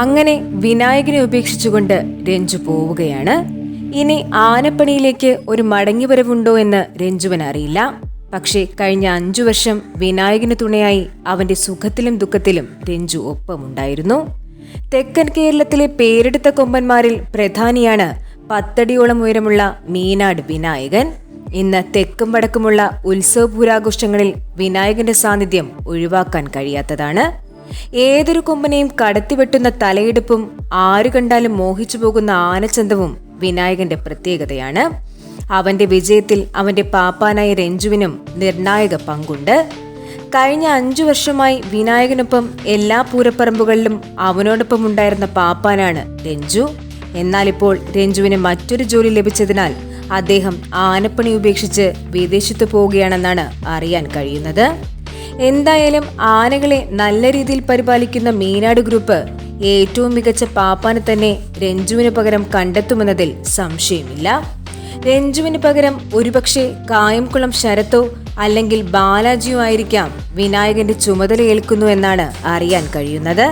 അങ്ങനെ വിനായകനെ ഉപേക്ഷിച്ചുകൊണ്ട് രഞ്ജു പോവുകയാണ്. ഇനി ആനപ്പണിയിലേക്ക് ഒരു മടങ്ങിവരവുണ്ടോ എന്ന് രഞ്ജുവിന് അറിയില്ല. പക്ഷേ കഴിഞ്ഞ 5 വർഷം വിനായകന് തുണയായി അവന്റെ സുഖത്തിലും ദുഃഖത്തിലും രഞ്ജു ഒപ്പമുണ്ടായിരുന്നു. തെക്കൻ കേരളത്തിലെ പേരെടുത്ത കൊമ്പന്മാരിൽ പ്രധാനിയാണ് 10 അടിയോളം ഉയരമുള്ള മീനാട് വിനായകൻ. ഇന്ന് തെക്കും വടക്കുമുള്ള ഉത്സവപൂരാഘോഷങ്ങളിൽ വിനായകന്റെ സാന്നിധ്യം ഒഴിവാക്കാൻ കഴിയാത്തതാണ്. ഏതൊരു കൊമ്പനെയും കടത്തിവെട്ടുന്ന തലയെടുപ്പും ആരു കണ്ടാലും മോഹിച്ചു പോകുന്ന ആനച്ചന്തവും വിനായകന്റെ പ്രത്യേകതയാണ്. അവന്റെ വിജയത്തിൽ അവന്റെ പാപ്പാനായ രഞ്ജുവിനും നിർണായക പങ്കുണ്ട്. കഴിഞ്ഞ 5 വർഷമായി വിനായകനൊപ്പം എല്ലാ പൂരപ്പറമ്പുകളിലും അവനോടൊപ്പം ഉണ്ടായിരുന്ന പാപ്പാനാണ് രഞ്ജു. എന്നാൽ ഇപ്പോൾ രഞ്ജുവിന് മറ്റൊരു ജോലി ലഭിച്ചതിനാൽ അദ്ദേഹം ആനപ്പണി ഉപേക്ഷിച്ച് വിദേശത്ത് പോവുകയാണെന്നാണ് അറിയാൻ കഴിയുന്നത്. എന്തായാലും ആനകളെ നല്ല രീതിയിൽ പരിപാലിക്കുന്ന മീനാട് ഗ്രൂപ്പ് ഏറ്റവും മികച്ച പാപ്പാനെ തന്നെ രഞ്ജുവിന് പകരം കണ്ടെത്തുമെന്നതിൽ സംശയമില്ല. രഞ്ജുവിന് പകരം ഒരുപക്ഷെ കായംകുളം ശരത്തോ അല്ലെങ്കിൽ ബാലാജിയോ ആയിരിക്കാം വിനായകന്റെ ചുമതല ഏൽക്കുന്നു എന്നാണ് അറിയാൻ കഴിയുന്നത്.